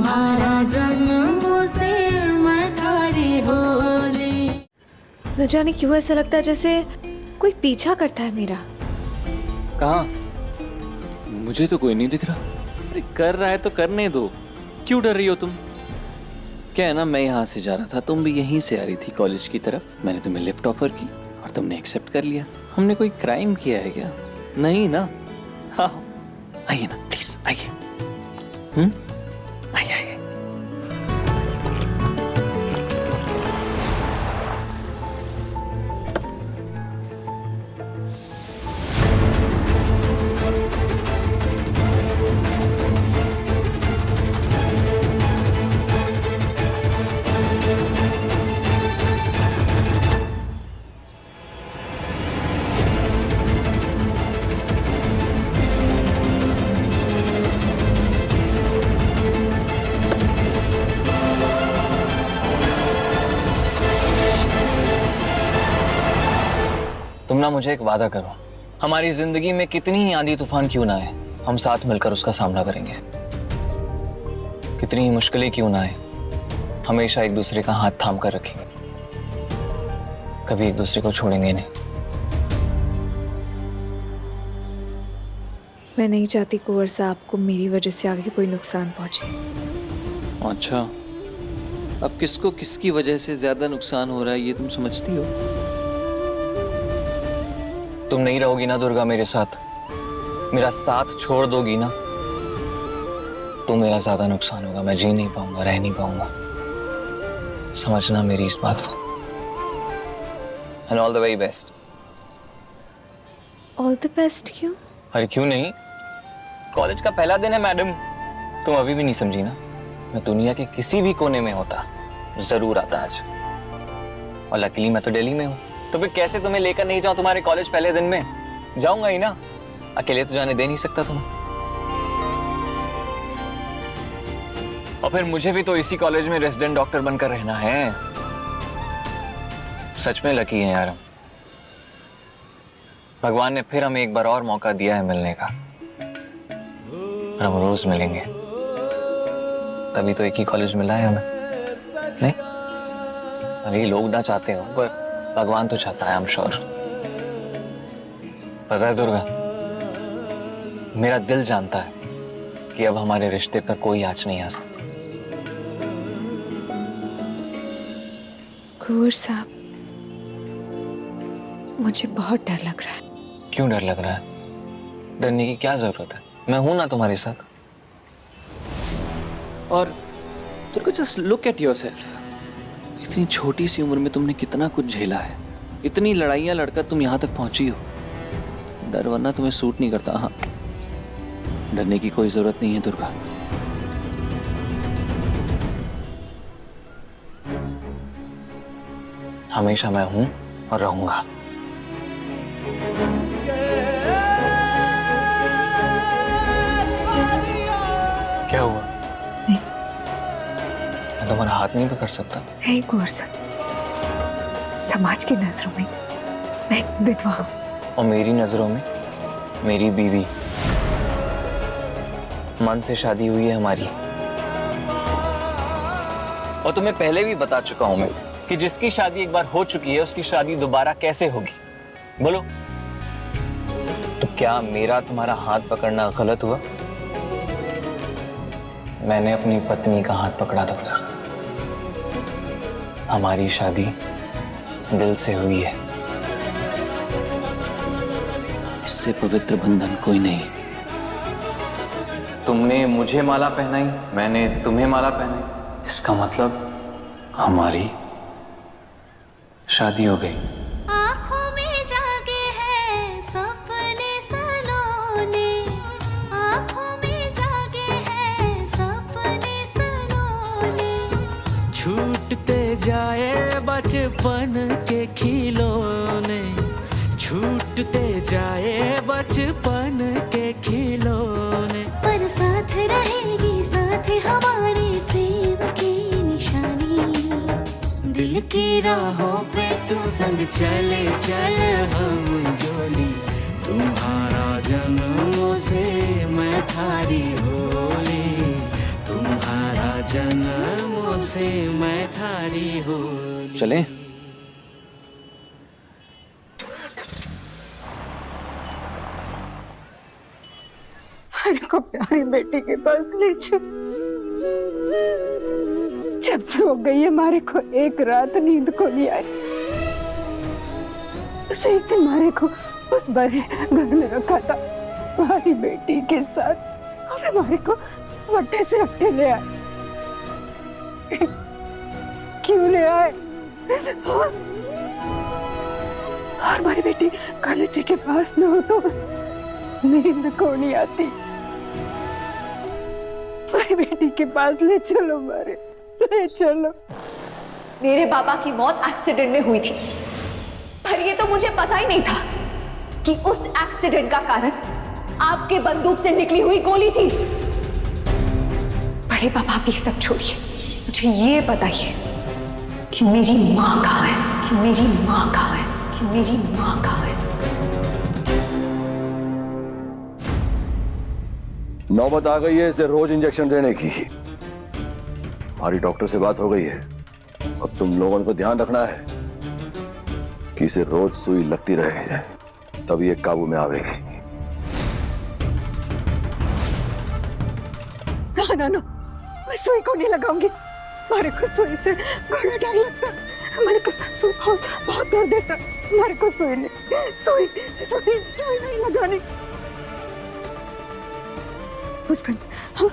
तुम्हारा जन्मों से मैं थारी होली। न जाने क्यों ऐसा लगता है जैसे कोई पीछा करता है मेरा। कहाँ? मुझे तो कोई नहीं दिख रहा। अरे कर रहा है तो करने दो, क्यों डर रही हो तुम? क्या है ना, मैं यहाँ से जा रहा था, तुम भी यहीं से आ रही थी कॉलेज की तरफ। मैंने तुम्हें लिफ्ट ऑफर की और तुमने एक्सेप्ट कर लिया। हमने कोई क्राइम किया है क्या? नहीं ना? हाँ आइए ना प्लीज, आइए। आइए आइए। तुम ना मुझे एक वादा करो, हमारी जिंदगी में कितनी ही आंधी तूफान क्यों ना आए, हम साथ मिलकर उसका सामना करेंगे। कितनी ही मुश्किलें क्यों ना आए, हमेशा एक दूसरे का हाथ थाम कर रखेंगे, कभी एक दूसरे को छोड़ेंगे नहीं। मैं नहीं चाहती कुंवर साहब को मेरी वजह से आगे कोई नुकसान पहुंचे। अच्छा, अब किसको किसकी वजह से ज्यादा नुकसान हो रहा है ये तुम समझती हो? तुम नहीं रहोगी ना दुर्गा मेरे साथ, मेरा साथ छोड़ दोगी ना, तो मेरा ज्यादा नुकसान होगा। मैं जी नहीं पाऊंगा, रह नहीं पाऊंगा। समझना मेरी इस बात को। And all the very best. All the best क्यों? अरे क्यों नहीं, कॉलेज का पहला दिन है मैडम। तुम अभी भी नहीं समझी ना? मैं दुनिया के किसी भी कोने में होता जरूर आता आज, और लकीली मैं तो दिल्ली में हूँ। तो फिर कैसे तुम्हें लेकर नहीं जाऊं तुम्हारे कॉलेज पहले दिन में? जाऊंगा ही ना, अकेले तो जाने दे नहीं सकता तुम्हें। और फिर मुझे भी तो इसी कॉलेज में रेजिडेंट डॉक्टर बनकर रहना है। सच में लकी है यार, भगवान ने फिर हमें एक बार और मौका दिया है मिलने का, और हम रोज मिलेंगे। तभी तो एक ही कॉलेज मिला है हमें, नहीं? भले ही लोग ना चाहते हो, पर भगवान तो चाहता है, आई एम श्योर। पता है दुर्गा, मेरा दिल जानता है कि अब हमारे रिश्ते पर कोई आंच नहीं आ सकती। कुंवर साहब, मुझे बहुत डर लग रहा है। क्यों डर लग रहा है? डरने की क्या जरूरत है, मैं हूं ना तुम्हारे साथ। और तुमको जस्ट लुक एट योरसेल्फ, इतनी छोटी सी उम्र में तुमने कितना कुछ झेला है, इतनी लड़ाइयां लड़कर तुम यहां तक पहुंची हो। डर वरना तुम्हें सूट नहीं करता। हाँ, डरने की कोई जरूरत नहीं है दुर्गा। हमेशा मैं हूं और रहूंगा। क्या हुआ? नहीं। मैं तुम्हारा हाथ नहीं पकड़ सकता? नहीं कुंवर साहब, समाज की नजरों में मैं एक विधवा हूं, और मेरी नजरों में मेरी बीवी। मन से शादी हुई है हमारी, और तुम्हें पहले भी बता चुका हूं मैं कि जिसकी शादी एक बार हो चुकी है उसकी शादी दोबारा कैसे होगी? बोलो। तो क्या मेरा तुम्हारा हाथ पकड़ना गलत हुआ? मैंने अपनी पत्नी का हाथ पकड़ा दुर्गा। हमारी शादी दिल से हुई है। इससे पवित्र बंधन कोई नहीं। तुमने मुझे माला पहनाई, मैंने तुम्हें माला पहनाई, इसका मतलब हमारी शादी हो गई। आँखों में जागे हैं सपने सलोने, आँखों में जागे हैं सपने सलोने। छूटते जाए बचपन के खिलौने, छूटते जाए बचपन के खिलौने। पर साथ रहेगी साथ हमारे प्रेम की निशानी। दिल की राहों पे तू संग चले चल हम जोली, तुम्हारा जन्मों से मैं थारी होली, तुम्हारा जन्मों से मैं थारी हो। चले? मेरे को प्यारी बेटी के पास ले चल। जब से हो गई है हमारे को एक रात नींद को नहीं आई। उसे एक दिन हमारे को उस बड़े घर में रखा था हमारी बेटी के साथ, और हमारे को वट्टे से रखते ले आए। क्यों ले आए? और हमारी बेटी कॉलेज के पास न हो तो नींद को नहीं आती। हमारी बेटी के पास ले चलो, मारे ले चलो। मेरे पापा की मौत एक्सीडेंट में हुई थी, पर ये तो मुझे पता ही नहीं था कि उस एक्सीडेंट का कारण आपके बंदूक से निकली हुई गोली थी। बड़े पापा की सब छोड़िए, मुझे ये बताइए कि मेरी माँ कहाँ है, कि मेरी माँ कहाँ है, कि मेरी माँ कहाँ है। नौबत आ गई है इसे रोज इंजेक्शन देने की। हमारी डॉक्टर से बात हो गई है। अब तुम लोगों को ध्यान रखना है कि इसे रोज सुई लगती रहे, तब ये काबू में आवेगी। ना, मैं सुई को नहीं लगाऊंगी। हमारे को सुई से बड़ा डर लगता है। हमारे को सुई बहुत दर्द देता है। हमारे को सुई नहीं लगानी। बस कर हम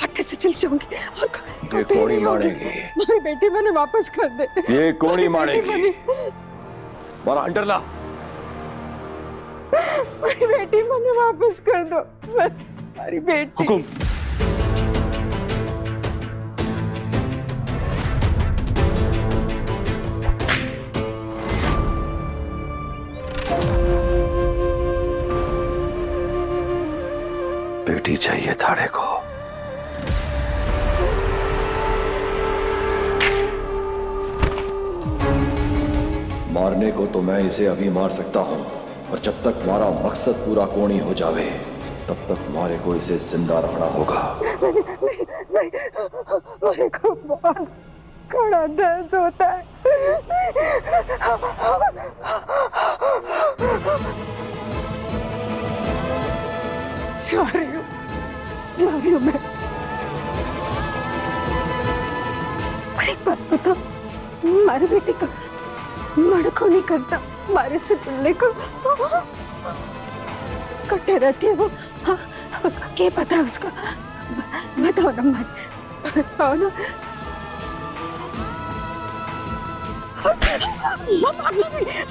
हट्टे से चली जाऊंगी और ये कोड़ी मारेगी। मेरी बेटी मैंने वापस कर दे। ये कोड़ी मारेगी। मारा हंटर ला। मेरी बेटी मैंने वापस कर दो बस। हमारी बेटी। हुकुम। बेटी चाहिए थाड़े को। मारने को तो मैं इसे अभी मार सकता हूं, और जब तक हमारा मकसद पूरा कोणी हो जावे तब तक हमारे को इसे जिंदा रखना होगा। नहीं, मेरे को बहुत कड़ा दर्द होता है। जा रही हूँ मैं। एक बात बता, हमारी बेटी तो मर्द को नहीं करता, हमारे से पिल्ले को कट्टे रहती है वो। हाँ, क्या पता है उसका? बताओ ना बताओ ना।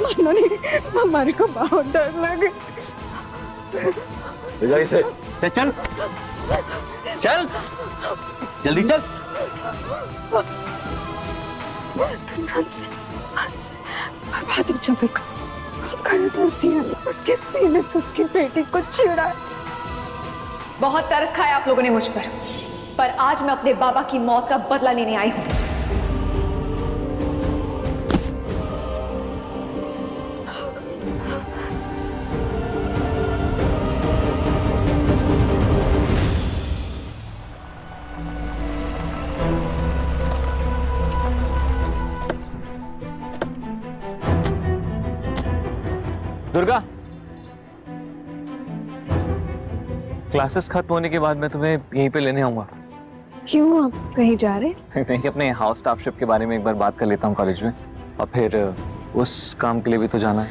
मानो नहीं, हमारे को बहुत डर लगे। इसे चल चल जल्दी चल। बर्बाद हो जाएगा। बहुत खड़ा करती है, उसके सीने से उसकी बेटी को चिढ़ा। बहुत तरस खाया आप लोगों ने मुझ पर आज मैं अपने बाबा की मौत का बदला लेने आई हूं। दुर्गा, क्लासेस खत्म होने के बाद मैं तुम्हें यहीं पे लेने आऊंगा। क्यों, आप कहीं जा रहे? नहीं, अपने हाउस स्टाफशिप के बारे में एक बार बात कर लेता हूँ कॉलेज में, और फिर उस काम के लिए भी तो जाना है।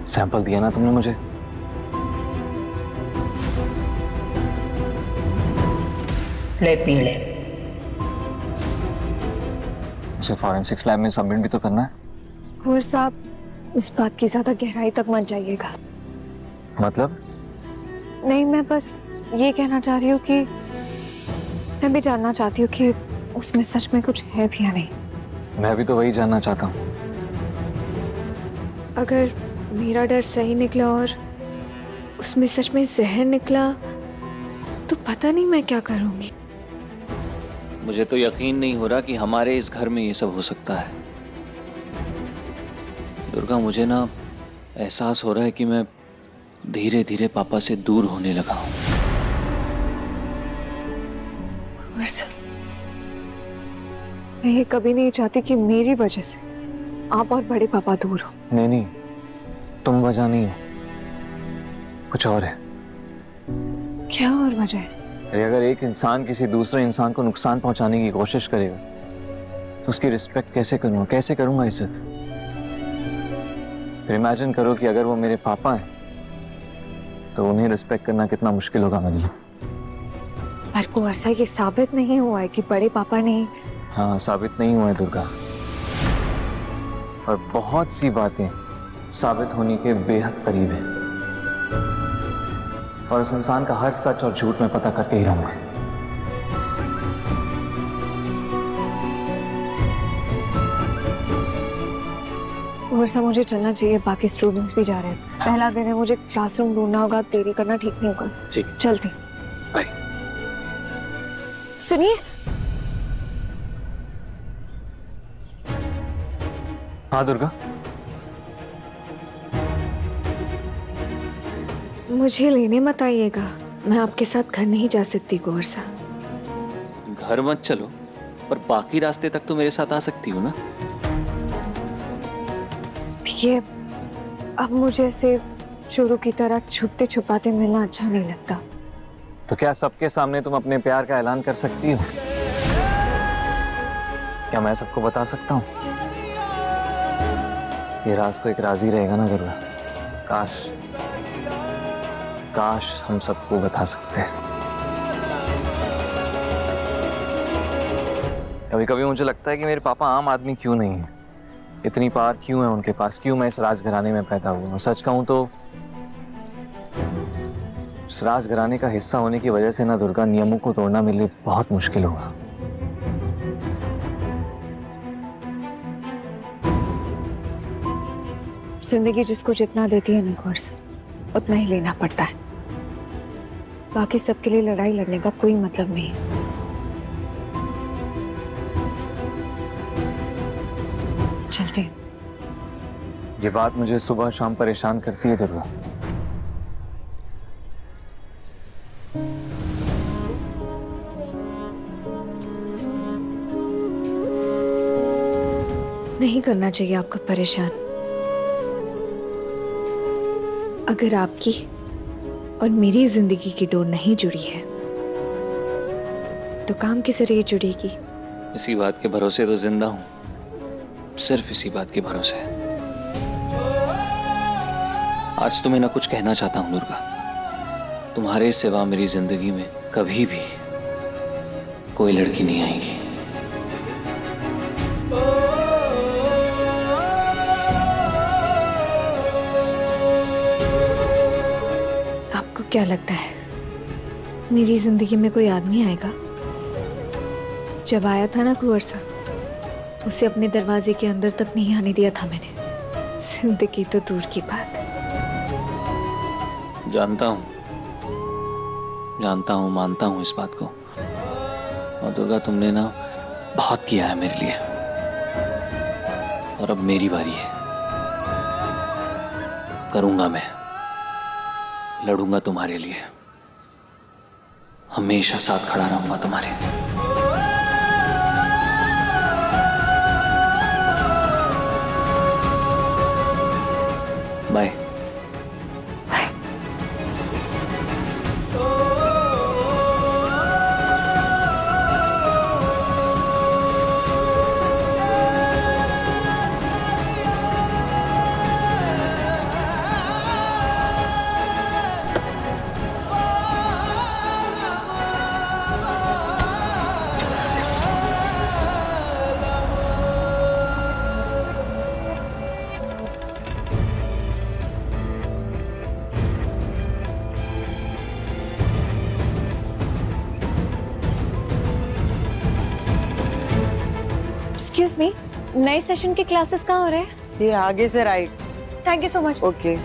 सैंपल दिया ना तुमने मुझे। ले पी ले। उसे फॉरेंसिक्स लैब में सबमिट भी तो करना है। कुंवर साहब, उस बात की ज्यादा गहराई तक मत जाइएगा। मतलब? नहीं, मैं बस ये कहना चाह रही हूँ कि मैं भी जानना चाहती हूँ कि उसमें सच में कुछ है भी या नहीं। मैं भी तो वही जानना चाहता हूँ। अगर मेरा डर सही निकला और उसमें सच में जहर निकला तो पता नहीं मैं क्या करूँगी। मुझे तो यकीन नहीं हो रहा कि हमारे इस घर में ये सब हो सकता है। दुर्गा, मुझे ना एहसास हो रहा है कि मैं धीरे धीरे पापा से दूर होने लगा हूं। वर्षा, मैं ये कभी नहीं चाहती कि मेरी वजह से आप और बड़े पापा दूर हो। नहीं, तुम वजह नहीं हो, कुछ और है। क्या और वजह है? अरे अगर एक इंसान किसी दूसरे इंसान को नुकसान पहुंचाने की कोशिश करेगा तो उसकी रिस्पेक्ट कैसे करूंगा, कैसे करूंगा इज्जत? फिर इमेजिन करो कि अगर वो मेरे पापा हैं तो उन्हें रिस्पेक्ट करना कितना मुश्किल होगा मेरे लिए। पर कुंवरसा, ये साबित नहीं हुआ है कि बड़े पापा ने। हाँ, साबित नहीं हुआ है दुर्गा, और बहुत सी बातें साबित होने के बेहद करीब है, और उस इंसान का हर सच और झूठ मैं पता करके ही रहूंगा। कुंवरसा, मुझे चलना चाहिए, बाकी स्टूडेंट्स भी जा रहे हैं। पहला दिन है, मुझे क्लासरूम ढूंढना होगा, देरी करना ठीक नहीं होगा। ठीक, चलती। बाय। सुनिए, हाँ दुर्गा, मुझे लेने मत आइएगा, मैं आपके साथ घर नहीं जा सकती कुंवरसा। घर मत चलो, पर बाकी रास्ते तक तो मेरे साथ आ सकती हो ना। ये अब मुझे ऐसे चोरों की तरह छुपते छुपाते मिलना अच्छा नहीं लगता। तो क्या सबके सामने तुम अपने प्यार का ऐलान कर सकती हो? क्या मैं सबको बता सकता हूँ? ये राज तो एक राज ही रहेगा ना दुर्गा। काश काश हम सबको बता सकते हैं। कभी कभी मुझे लगता है कि मेरे पापा आम आदमी क्यों नहीं है, इतनी पावर क्यों है उनके पास, क्यों मैं इस राजघराने में पैदा हुआ। और सच कहूं तो इस राजघराने का हिस्सा होने की वजह से ना दुर्गा, नियमों को तोड़ना मेरे लिए बहुत मुश्किल होगा। जिंदगी जिसको जितना देती है ना कुंवरसा, उतना ही लेना पड़ता है। बाकी सबके लिए लड़ाई लड़ने का कोई मतलब नहीं। चलते हैं। ये बात मुझे सुबह शाम परेशान करती है दुर्गा। नहीं करना चाहिए आपको परेशान। अगर आपकी और मेरी जिंदगी की डोर नहीं जुड़ी है तो काम किस जरिए जुड़ेगी? इसी बात के भरोसे तो जिंदा हूं, सिर्फ इसी बात के भरोसे। आज तुम्हें ना कुछ कहना चाहता हूं दुर्गा, तुम्हारे सिवा मेरी जिंदगी में कभी भी कोई लड़की नहीं आएगी। आपको क्या लगता है मेरी जिंदगी में कोई आदमी आएगा? जब आया था ना कुंवरसा, उसे अपने दरवाजे के अंदर तक नहीं आने दिया था मैंने। जिंदगी तो दूर की बात। जानता हूं, मानता हूं इस बात को। और दुर्गा, तुमने ना बहुत किया है मेरे लिए, और अब मेरी बारी है। करूंगा मैं, लड़ूंगा तुम्हारे लिए, हमेशा साथ खड़ा रहूंगा तुम्हारे। बाय। एक्सक्यूज मी, नए सेशन के क्लासेस कहाँ हो रहे हैं? ये आगे से right. Thank you so much. Okay.